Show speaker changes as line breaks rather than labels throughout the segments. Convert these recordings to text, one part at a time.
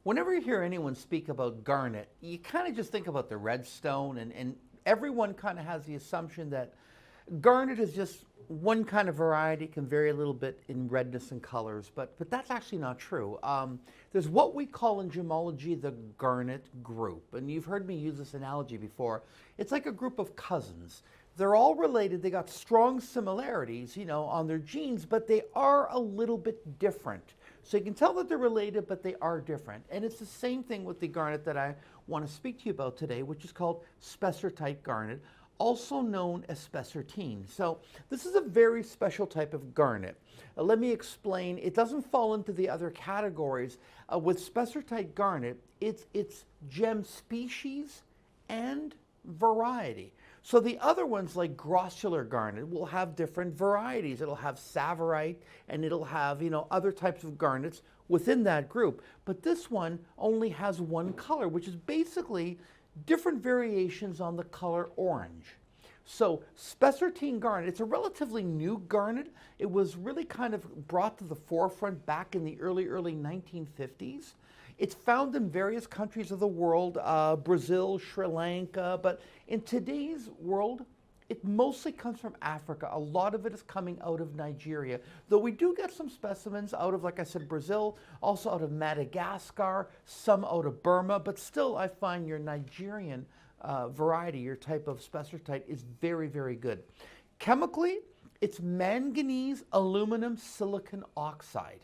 Whenever you hear anyone speak about garnet, you kind of just think about the red stone, and everyone kind of has the assumption that garnet is just one kind of variety, can vary a little bit in redness and colors, but that's actually not true. There's what we call in gemology the garnet group, and you've heard me use this analogy before. It's like a group of cousins. They're all related, they got strong similarities, on their genes, but they are a little bit different. So you can tell that they're related, but they are different. And it's the same thing with the garnet that I want to speak to you about today, which is called Spessartite Garnet, also known as spessartine. So this is a very special type of garnet. Let me explain. It doesn't fall into the other categories. With Spessartite Garnet, it's gem species and variety. So the other ones like grossular garnet will have different varieties. It'll have savorite and it'll have, other types of garnets within that group. But this one only has one color, which is basically different variations on the color orange. So Spessartine Garnet, it's a relatively new garnet. It was really kind of brought to the forefront back in the early 1950s. It's found in various countries of the world, Brazil, Sri Lanka, but in today's world, it mostly comes from Africa. A lot of it is coming out of Nigeria, though we do get some specimens out of, like I said, Brazil, also out of Madagascar, some out of Burma, but still I find your Nigerian variety, your type of spessartite, is very, very good. Chemically, it's manganese aluminum silicon oxide.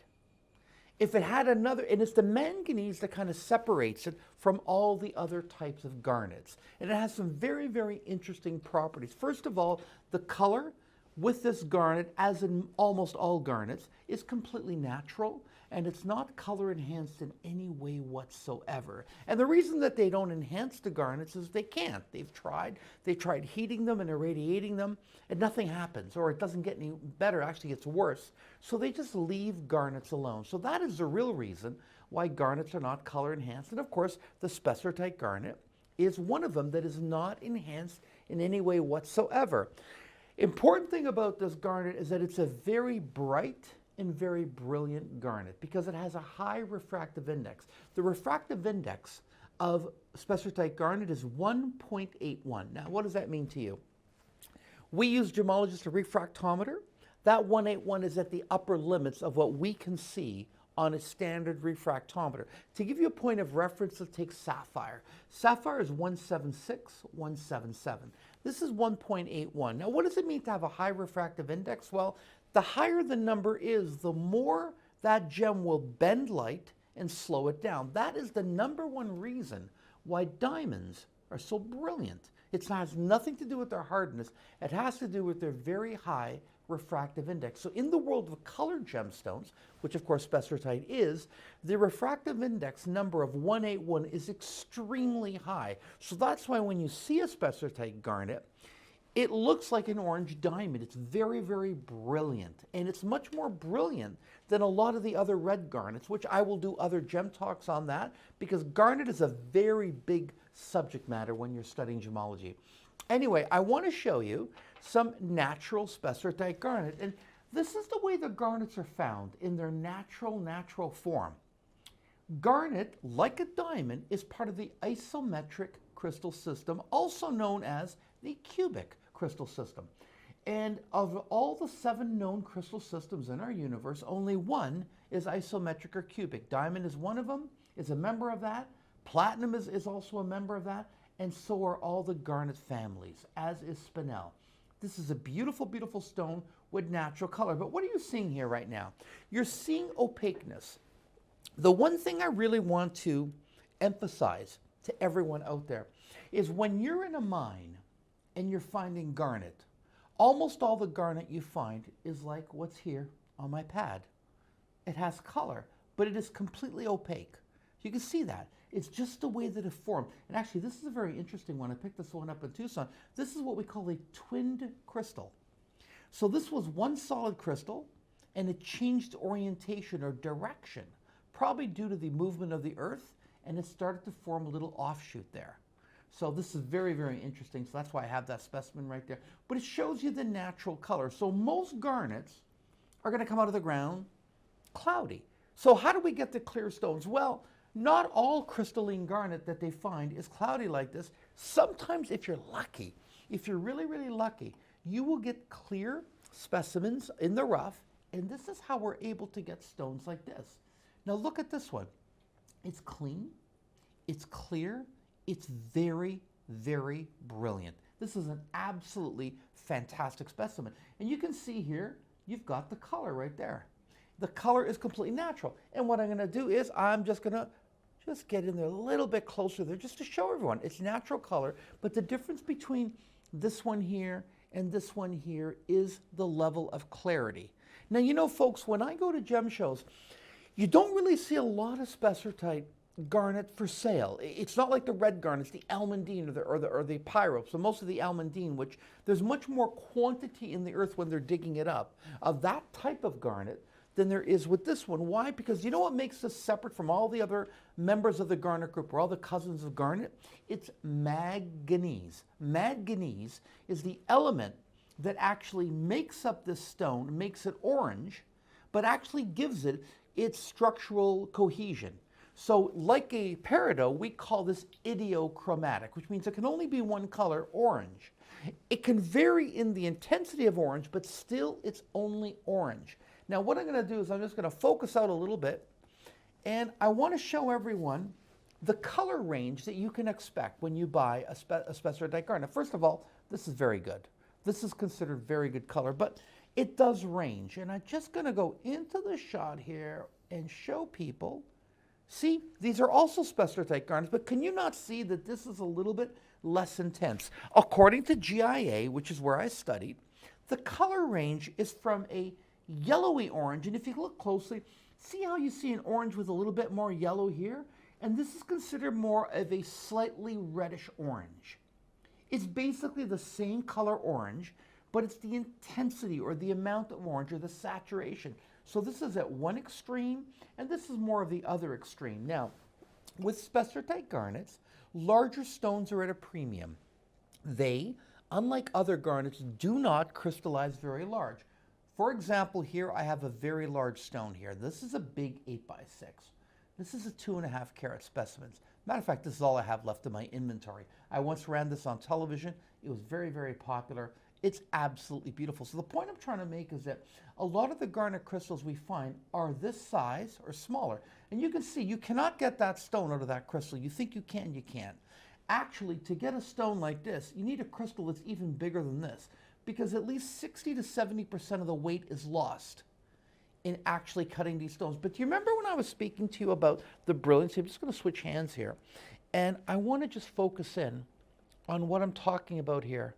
If it had another, and it's the manganese that kind of separates it from all the other types of garnets. And it has some very, very interesting properties. First of all, the color with this garnet, as in almost all garnets, is completely natural, and it's not color enhanced in any way whatsoever. And the reason that they don't enhance the garnets is they can't. They've tried heating them and irradiating them, and nothing happens, or it doesn't get any better, it actually gets worse. So they just leave garnets alone. So that is the real reason why garnets are not color enhanced. And of course, the Spessartite Garnet is one of them that is not enhanced in any way whatsoever. Important thing about this garnet is that it's a very bright and very brilliant garnet because it has a high refractive index. The refractive index of Spessartite Garnet is 1.81. Now, what does that mean to you? We use Gemologist a refractometer. That 181 is at the upper limits of what we can see on a standard refractometer. To give you a point of reference, let's take sapphire. Sapphire is 176, 177. This is 1.81. Now, what does it mean to have a high refractive index? Well, the higher the number is, the more that gem will bend light and slow it down. That is the number one reason why diamonds are so brilliant. It has nothing to do with their hardness. It has to do with their very high refractive index. So in the world of colored gemstones, which of course spessartite is, the refractive index number of 181 is extremely high. So that's why when you see a spessartite garnet, it looks like an orange diamond. It's very, very brilliant. And it's much more brilliant than a lot of the other red garnets, which I will do other gem talks on that, because garnet is a very big subject matter when you're studying gemology. Anyway, I want to show you some natural spessartite garnet. And this is the way the garnets are found in their natural form. Garnet, like a diamond, is part of the isometric crystal system, also known as the cubic crystal system. And of all the 7 known crystal systems in our universe, only one is isometric or cubic. Diamond is one of them, is a member of that. Platinum is also a member of that. And so are all the garnet families, as is spinel. This is a beautiful, beautiful stone with natural color. But what are you seeing here right now? You're seeing opaqueness. The one thing I really want to emphasize to everyone out there is when you're in a mine and you're finding garnet, almost all the garnet you find is like what's here on my pad. It has color, but it is completely opaque. You can see that. It's just the way that it formed. And actually, this is a very interesting one. I picked this one up in Tucson. This is what we call a twinned crystal. So this was one solid crystal, and it changed orientation or direction, probably due to the movement of the Earth, and it started to form a little offshoot there. So this is very, very interesting. So that's why I have that specimen right there. But it shows you the natural color. So most garnets are going to come out of the ground cloudy. So how do we get the clear stones? Well, Not all crystalline garnet that they find is cloudy like this. Sometimes if you're lucky, if you're really, really lucky, you will get clear specimens in the rough, and this is how we're able to get stones like this. Now look at this one. It's clean, it's clear, it's very, very brilliant. This is an absolutely fantastic specimen. And you can see here, you've got the color right there. The color is completely natural. And what I'm gonna do is I'm just gonna get in there a little bit closer there just to show everyone. It's natural color, but the difference between this one here and this one here is the level of clarity. Now, you know, folks, when I go to gem shows, you don't really see a lot of Spessartite garnet for sale. It's not like the red garnets, the almandine or the pyro. So most of the almandine, which there's much more quantity in the earth when they're digging it up, of that type of garnet than there is with this one. Why? Because you know what makes this separate from all the other members of the garnet group, or all the cousins of garnet? It's manganese. Manganese is the element that actually makes up this stone, makes it orange, but actually gives it its structural cohesion. So like a peridot, we call this idiochromatic, which means it can only be one color, orange. It can vary in the intensity of orange, but still it's only orange. Now what I'm going to do is I'm just going to focus out a little bit, and I want to show everyone the color range that you can expect when you buy a Spessartite garnet. First of all, this is very good. This is considered very good color, but it does range. And I'm just going to go into the shot here and show people. See, these are also Spessartite garnets, but can you not see that this is a little bit less intense? According to GIA, which is where I studied, the color range is from a yellowy orange, and if you look closely, see how you see an orange with a little bit more yellow here? And this is considered more of a slightly reddish orange. It's basically the same color orange, but it's the intensity or the amount of orange or the saturation. So this is at one extreme, and this is more of the other extreme. Now, with Spessartite garnets, larger stones are at a premium. They, unlike other garnets, do not crystallize very large. For example, here I have a very large stone here. This is a big 8x6. This is a 2.5 carat specimen. Matter of fact, this is all I have left in my inventory. I once ran this on television. It was very, very popular. It's absolutely beautiful. So the point I'm trying to make is that a lot of the garnet crystals we find are this size or smaller. And you can see you cannot get that stone out of that crystal. You think you can, you can't. Actually, to get a stone like this, you need a crystal that's even bigger than this, because at least 60 to 70% of the weight is lost in actually cutting these stones. But do you remember when I was speaking to you about the brilliancy? I'm just going to switch hands here. And I want to just focus in on what I'm talking about here.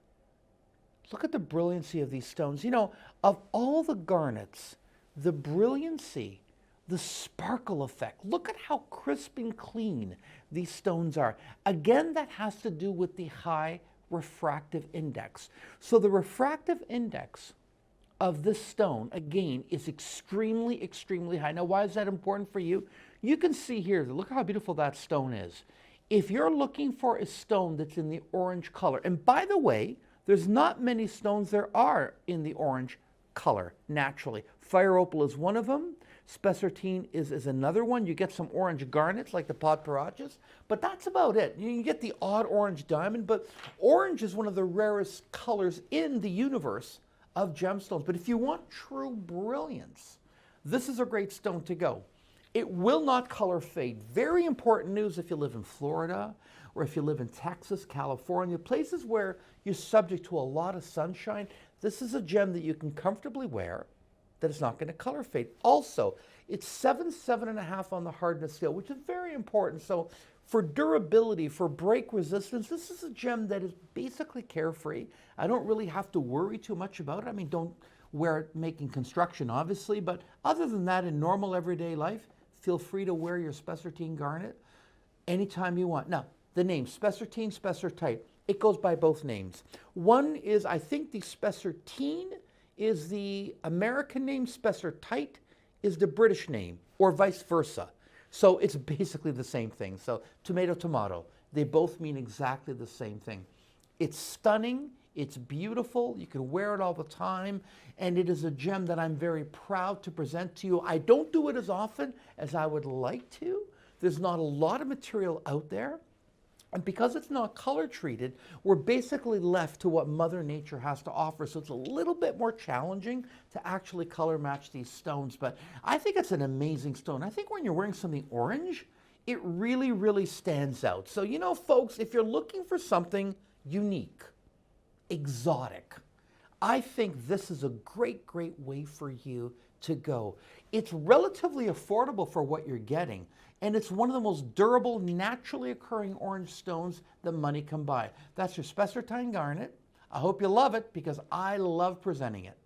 Look at the brilliancy of these stones. You know, of all the garnets, the brilliancy, the sparkle effect, look at how crisp and clean these stones are. Again, that has to do with the high refractive index. So the refractive index of this stone, again, is extremely, extremely high. Now, why is that important for you? You can see here, look how beautiful that stone is. If you're looking for a stone that's in the orange color, and by the way, there's not many stones there are in the orange color naturally. Fire opal is one of them. Spessartine is another one. You get some orange garnets like the podparachas, but that's about it. You can get the odd orange diamond, but orange is one of the rarest colors in the universe of gemstones. But if you want true brilliance, this is a great stone to go. It will not color fade. Very important news if you live in Florida or if you live in Texas, California, places where you're subject to a lot of sunshine. This is a gem that you can comfortably wear that is not going to color fade. Also, it's 7.5 on the hardness scale, which is very important. So for durability, for break resistance, this is a gem that is basically carefree. I don't really have to worry too much about it. I mean, don't wear it making construction, obviously, but other than that, in normal everyday life, feel free to wear your Spessartine garnet anytime you want. Now, the name, Spessartine, Spessartite, it goes by both names. One is, I think the Spessartine is the American name, Spessartite is the British name, or vice versa. So it's basically the same thing. So tomato, tomato, they both mean exactly the same thing. It's stunning, it's beautiful, you can wear it all the time, and it is a gem that I'm very proud to present to you. I don't do it as often as I would like to, There's not a lot of material out there. And because it's not color treated, we're basically left to what Mother Nature has to offer. So it's a little bit more challenging to actually color match these stones. But I think it's an amazing stone. I think when you're wearing something orange, it really, really stands out. So, you know, folks, if you're looking for something unique, exotic, I think this is a great, great way for you to go. It's relatively affordable for what you're getting. And it's one of the most durable, naturally occurring orange stones that money can buy. That's your Spessartite Garnet. I hope you love it because I love presenting it.